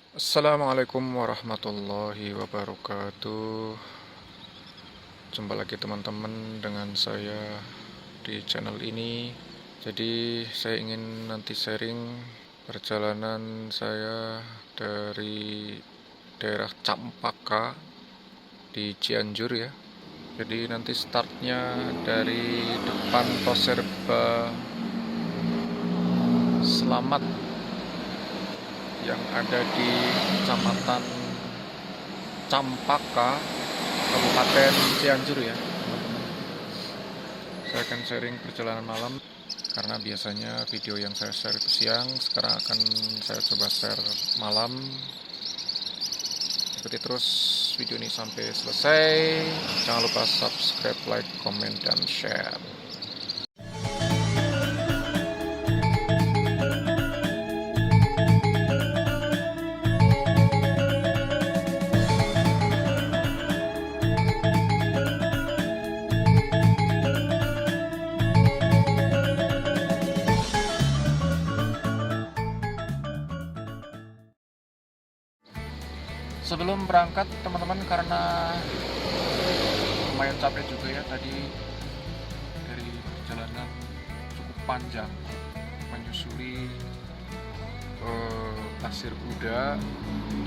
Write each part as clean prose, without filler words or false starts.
Assalamualaikum warahmatullahi wabarakatuh. Jumpa lagi teman-teman dengan saya di channel ini. Jadi saya ingin nanti sharing perjalanan saya dari daerah Campaka di Cianjur ya. Jadi nanti startnya dari depan Toserba Selamat yang ada di Kecamatan Campaka, Kabupaten Cianjur ya teman-teman. Saya akan sharing perjalanan malam karena biasanya video yang saya share itu siang. Sekarang akan saya coba share malam. Ikuti terus video ini sampai selesai. Jangan lupa subscribe, like, komen, dan share. Sebelum berangkat teman-teman, karena lumayan capek juga ya tadi dari perjalanan cukup panjang menyusuri Pasir Kuda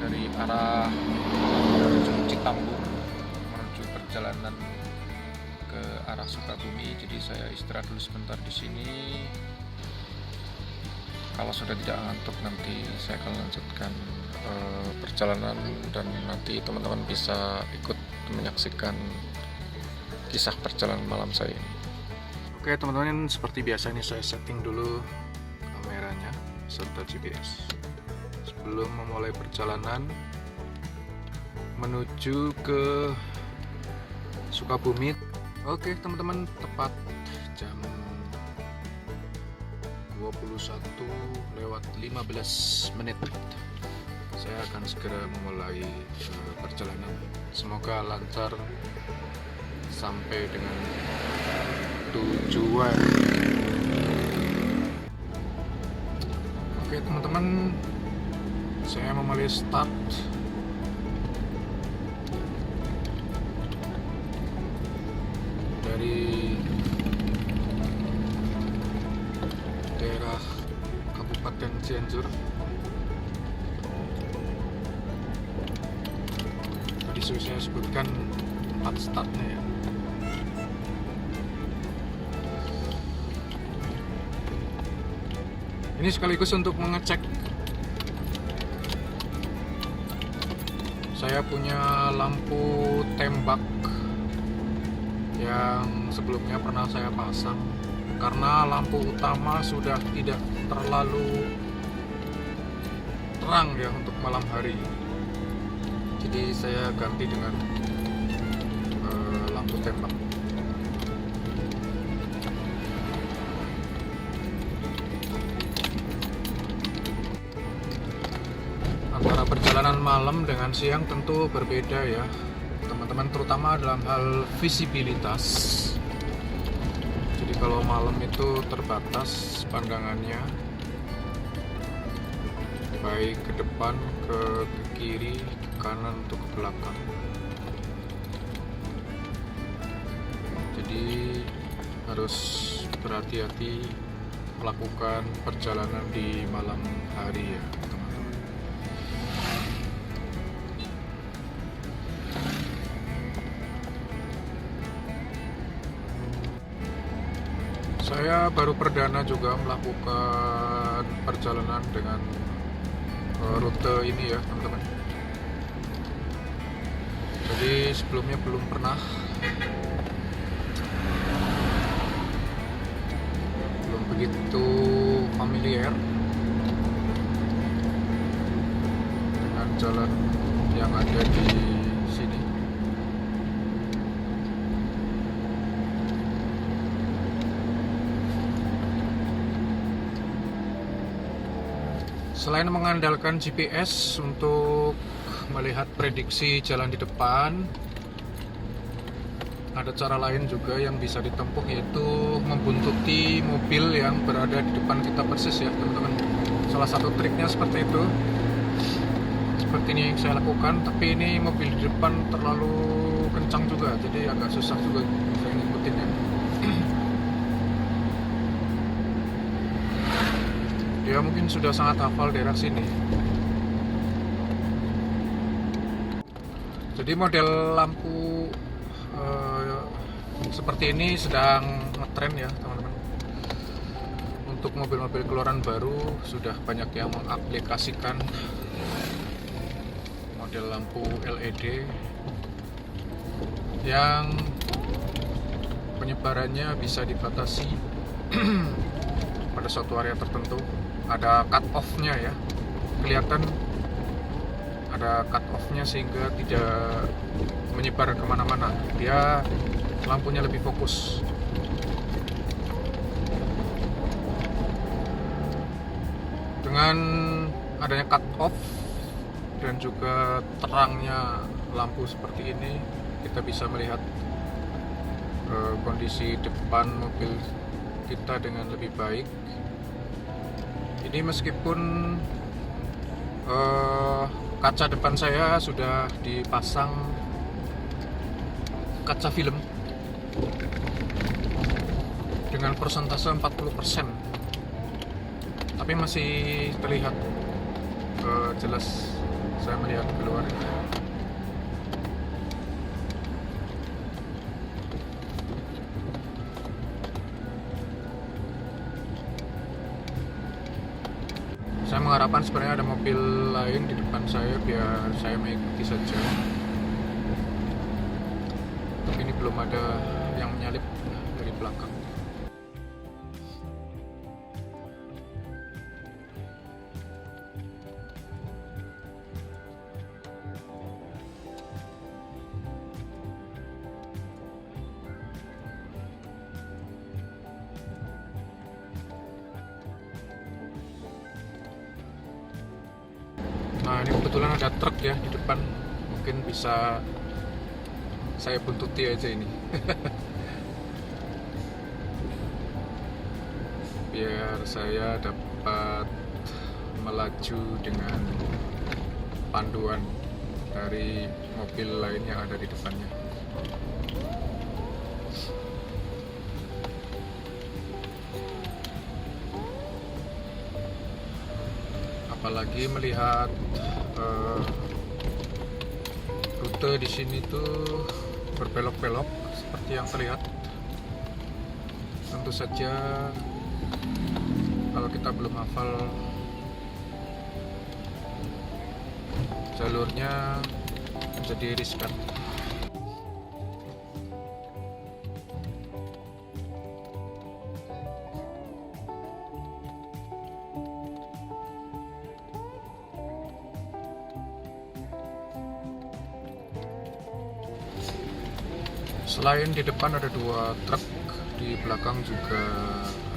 dari arah Citambur menuju perjalanan ke arah Sukabumi. Jadi saya istirahat dulu sebentar di sini. Kalau sudah tidak ngantuk nanti saya akan lanjutkan perjalanan dan nanti teman-teman bisa ikut menyaksikan kisah perjalanan malam saya ini. Oke teman-teman, seperti biasa ini saya setting dulu kameranya serta GPS sebelum memulai perjalanan menuju ke Sukabumi. Oke teman-teman, tepat jam 21:15 saya akan segera memulai perjalanan. Semoga lancar sampai dengan tujuan. Oke teman-teman, saya memulai start dari daerah Kabupaten Cianjur. Tadi saya sebutkan tempat startnya ya. Ini sekaligus untuk mengecek saya punya lampu tembak yang sebelumnya pernah saya pasang, karena lampu utama sudah tidak terlalu terang ya untuk malam hari. Jadi saya ganti dengan lampu tembak. Antara perjalanan malam dengan siang tentu berbeda ya teman-teman, terutama dalam hal visibilitas. Jadi kalau malam itu terbatas pandangannya, baik ke depan, ke kiri, ke kanan, atau ke belakang. Jadi harus berhati-hati melakukan perjalanan di malam hari ya teman-teman. Saya baru perdana juga melakukan perjalanan dengan rute ini ya teman-teman. Jadi sebelumnya belum pernah, belum begitu familiar dengan jalan yang ada di sini. Selain mengandalkan GPS untuk melihat prediksi jalan di depan, ada cara lain juga yang bisa ditempuh, yaitu membuntuti mobil yang berada di depan kita persis ya teman-teman. Salah satu triknya seperti itu. seperti ini yang saya lakukan, tapi ini mobil di depan terlalu kencang juga, jadi agak susah juga saya ngikutin ya. Dia mungkin sudah sangat hafal daerah sini. Jadi model lampu seperti ini sedang ngetren ya teman-teman. Untuk mobil-mobil keluaran baru sudah banyak yang mengaplikasikan model lampu LED yang penyebarannya bisa dibatasi pada suatu area tertentu. Ada cut off-nya ya, kelihatan ada cut off-nya sehingga tidak menyebar kemana-mana. Dia lampunya lebih fokus. Dengan adanya cut off dan juga terangnya lampu seperti ini, kita bisa melihat kondisi depan mobil kita dengan lebih baik. Ini meskipun kaca depan saya sudah dipasang kaca film dengan persentase 40%, tapi masih terlihat jelas saya melihat keluar. Saya mengharapkan sebenarnya ada mobil lain di depan saya biar saya mengikuti saja. Tapi ini belum ada yang menyalip dari belakang. Nah, ini kebetulan ada truk ya di depan, mungkin bisa saya buntuti aja ini. Biar saya dapat melaju dengan panduan dari mobil lain yang ada di depannya. Apalagi melihat rute di sini tuh berbelok-belok seperti yang terlihat. Tentu saja kalau kita belum hafal jalurnya menjadi riskan. Selain di depan ada 2 truk, di belakang juga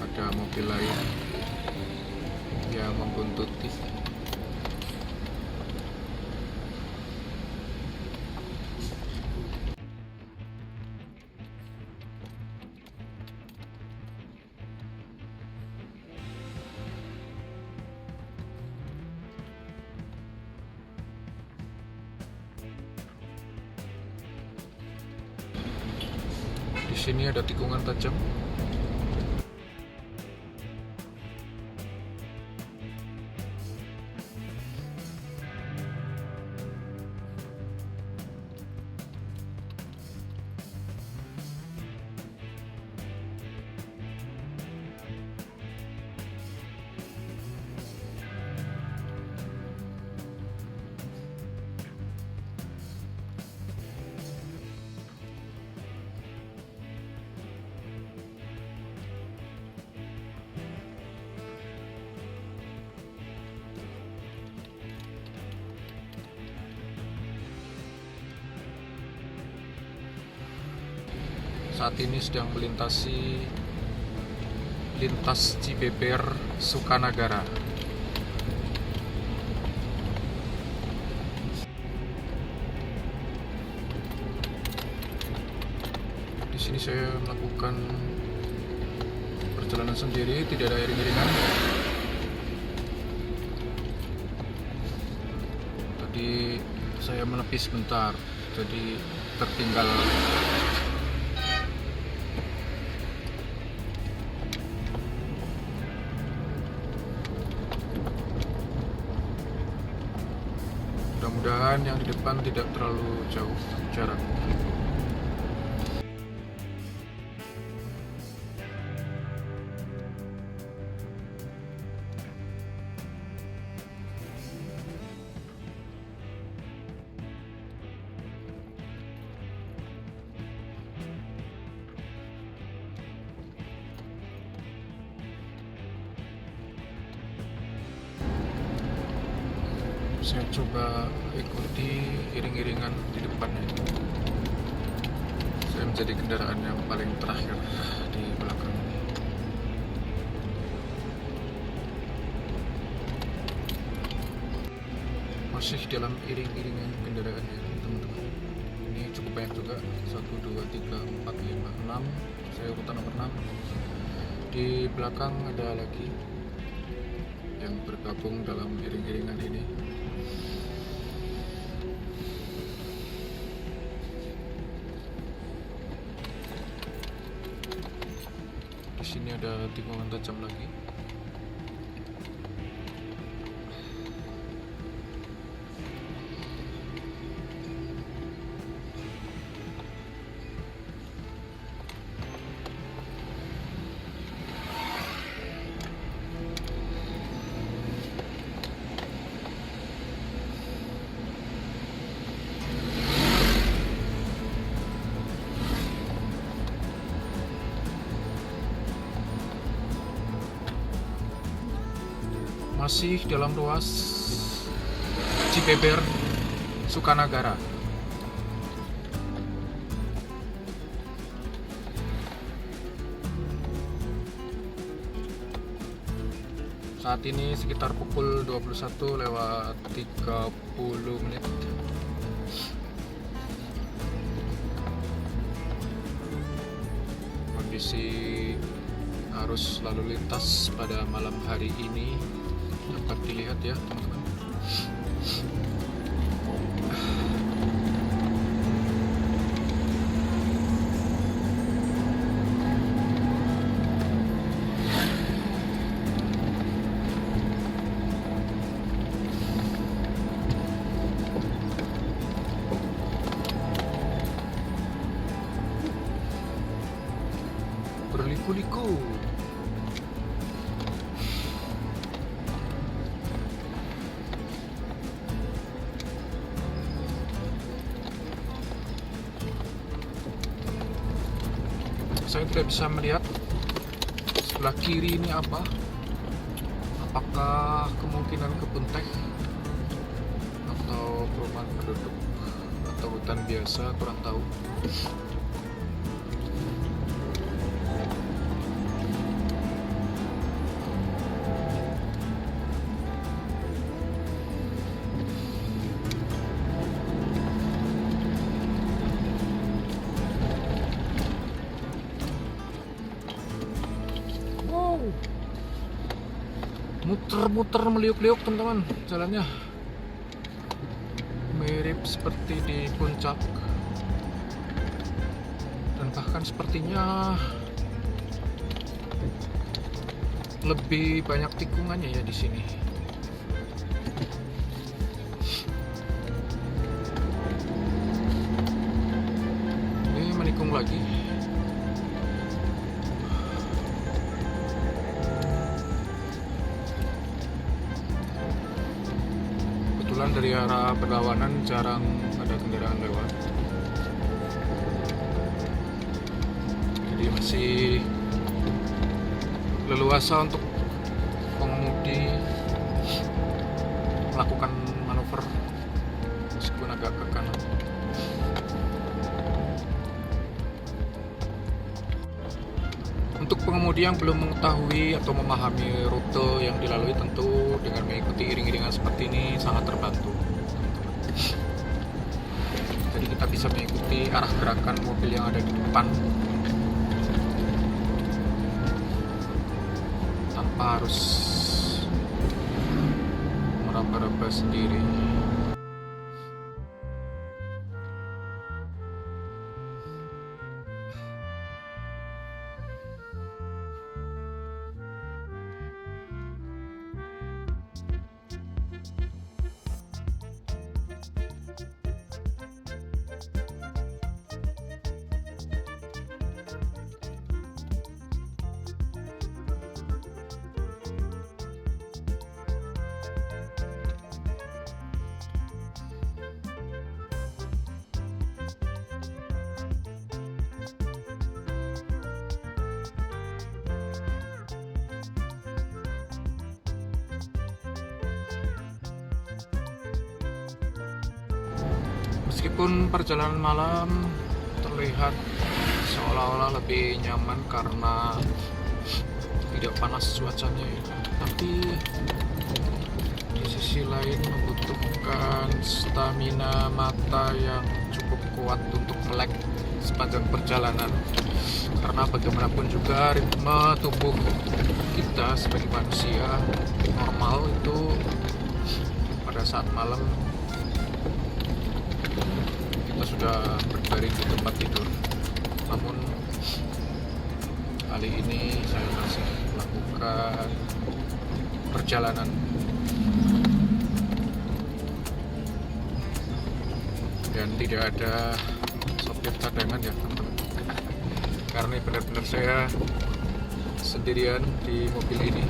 ada mobil lain yang membuntuti. Di sini ada tikungan tajam. Saat ini sedang melintasi lintas Cibeber Sukanagara. Di sini saya melakukan perjalanan sendiri, tidak ada iring-iringan. Jadi saya menepi sebentar, jadi tertinggal. Mudah-mudahan yang di depan tidak terlalu jauh jarak. Saya coba ikuti iring-iringan di depannya. Saya menjadi kendaraan yang paling terakhir di belakang ini. Masih dalam iring-iringan kendaraannya, teman-teman. Ini cukup banyak juga. 1, 2, 3, 4, 5, 6. Saya urutan nomor 6. Di belakang ada lagi yang bergabung dalam iring-iringan ini. Di sini ada tikungan tajam lagi. Masih dalam ruas Cibeber, Sukanagara. Saat ini sekitar pukul 21:30. Kondisi arus lalu lintas pada malam hari ini dapat dilihat ya, teman-teman. Berliku-liku. Saya tidak bisa melihat sebelah kiri ini apa. Apakah kemungkinan kebun teh atau perumahan penduduk atau hutan biasa, kurang tahu. Muter-muter meliuk-liuk, teman-teman, jalannya mirip seperti di puncak, dan bahkan sepertinya lebih banyak tikungannya ya di sini. Ini menikung lagi. Dari arah berlawanan jarang ada kendaraan lewat, jadi masih leluasa untuk pengemudi melakukan manuver meskipun agak ke kanan. Untuk pengemudi yang belum mengetahui atau memahami rute yang dilalui, tentu dengan mengikuti iring-iringan seperti ini sangat terbantu. Jadi kita bisa mengikuti arah gerakan mobil yang ada di depan tanpa harus meraba-raba sendiri. Meskipun perjalanan malam terlihat seolah-olah lebih nyaman karena tidak panas cuacanya ya, tapi di sisi lain membutuhkan stamina mata yang cukup kuat untuk melek sepanjang perjalanan, karena bagaimanapun juga ritme tubuh kita sebagai manusia normal itu pada saat malam kita sudah berbaring di tempat tidur. Namun kali ini saya masih melakukan perjalanan dan tidak ada sopir cadangan ya teman-teman, karena benar-benar saya sendirian di mobil ini.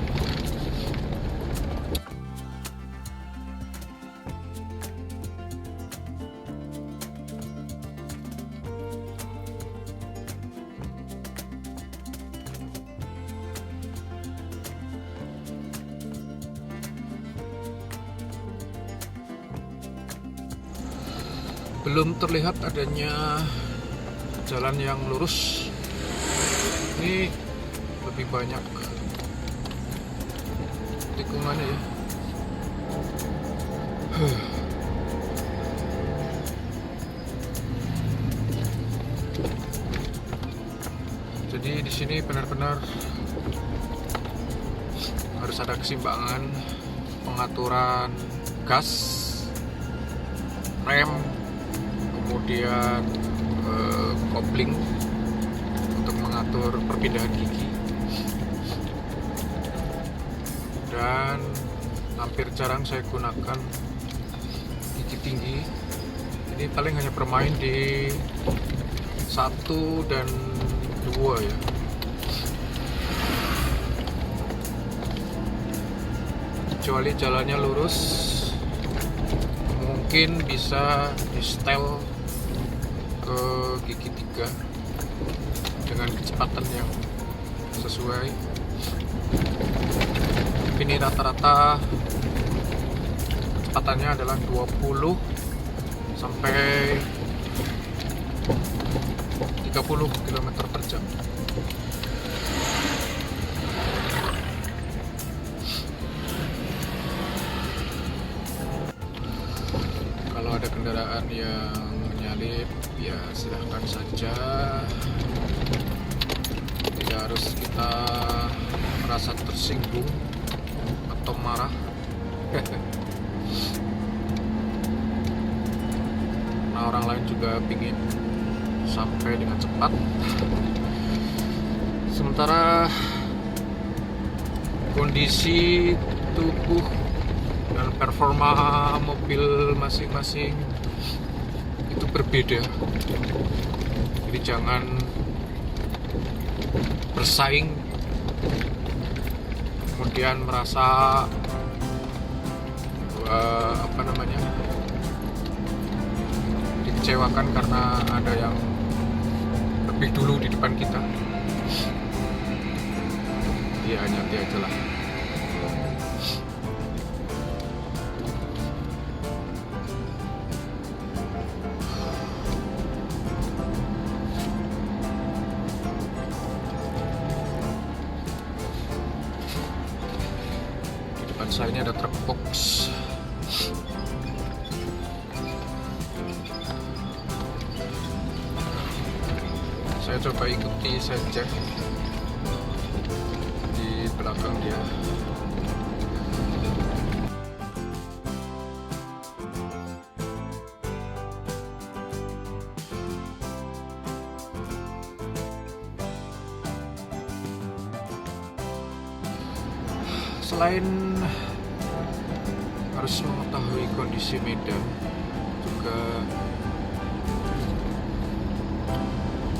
Belum terlihat adanya jalan yang lurus. Ini lebih banyak tikungannya ya. Jadi di sini benar-benar harus ada keseimbangan pengaturan gas, rem, kemudian kopling untuk mengatur perpindahan gigi, dan hampir jarang saya gunakan gigi tinggi. Ini paling hanya bermain di 1 dan 2 ya. Kecuali jalannya lurus, mungkin bisa di setel ke gigi 3 dengan kecepatan yang sesuai. Ini rata-rata kecepatannya adalah 20 sampai 30 km per jam. Kalau ada kendaraan yang menyalip, ya silahkan saja. Tidak harus kita merasa tersinggung atau marah. Nah, orang lain juga ingin sampai dengan cepat. Sementara kondisi tubuh dan performa mobil masing-masing itu berbeda. Jadi jangan bersaing kemudian merasa dikecewakan karena ada yang lebih dulu di depan kita. Ya hati-hati aja lah. Saya ini ada truk box. Saya coba ikuti saja di belakang dia. Selain harus mengetahui kondisi medan, juga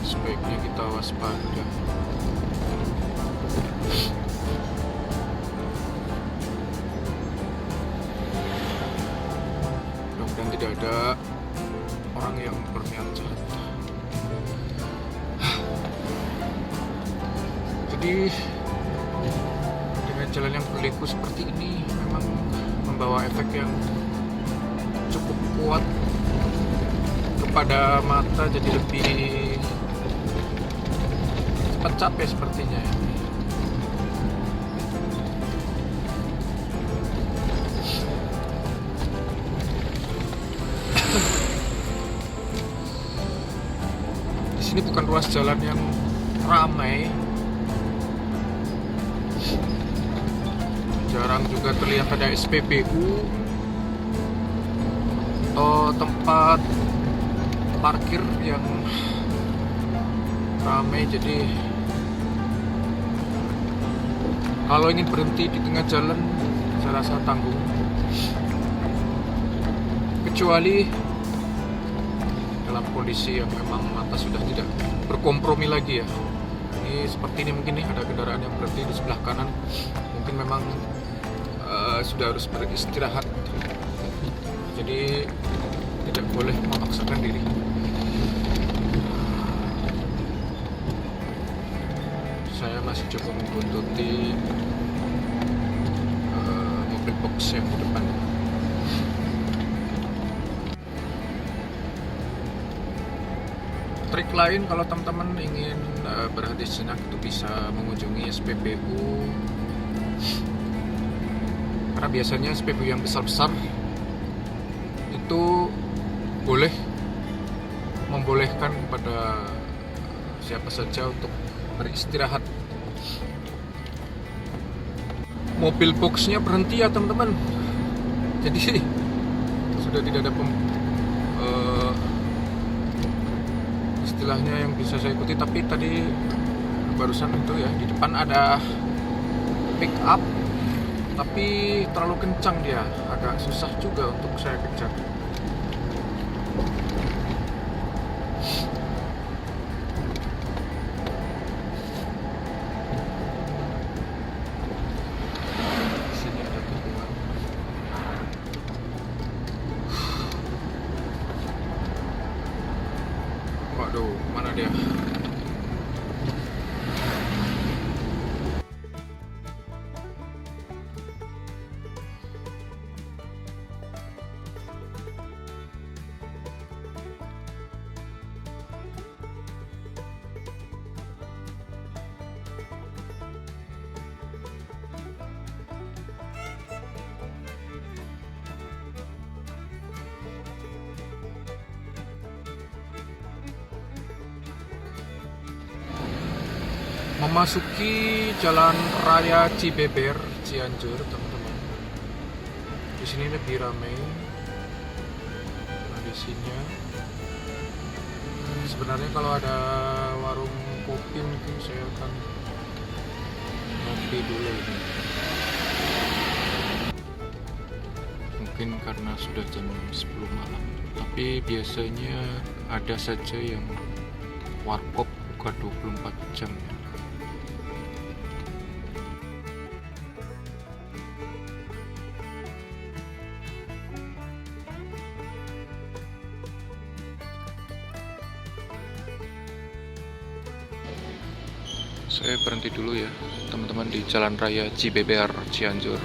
sebaiknya kita waspada. Mudah-mudahan tidak ada orang yang berniat jahat. Jadi dengan jalan yang berliku seperti ini memang membawa efek yang cukup kuat pada mata jadi lebih cepat capek sepertinya ya. Di sini bukan ruas jalan yang ramai, jarang juga terlihat ada SPBU atau tempat parkir yang ramai. Jadi kalau ingin berhenti di tengah jalan saya rasa tanggung, kecuali dalam kondisi yang memang mata sudah tidak berkompromi lagi ya. Ini seperti ini mungkin nih, ada kendaraan yang berhenti di sebelah kanan, mungkin memang sudah harus beristirahat, jadi tidak boleh memaksakan diri. Saya masih coba membuntuti mobil box yang di depan. Trik lain kalau teman-teman ingin berhenti sejenak itu bisa mengunjungi SPBU, karena biasanya SPBU yang besar-besar itu boleh membolehkan kepada siapa saja untuk beristirahat. Mobil boxnya berhenti ya teman-teman, jadi sudah tidak ada istilahnya yang bisa saya ikuti. Tapi tadi barusan itu ya, di depan ada pick up tapi terlalu kencang, dia agak susah juga untuk saya kejar. Sini ada tikungan. Waduh, mana dia? Memasuki Jalan Raya Cibeber, Cianjur, teman-teman. Di sini lebih ramai kondisinya. Sebenarnya kalau ada warung kopi mungkin saya akan ngopi dulu ini. Mungkin karena sudah jam 10 malam, tapi biasanya ada saja yang warkop buka 24 jam. Saya berhenti dulu ya teman-teman di Jalan Raya Cibeber, Cianjur.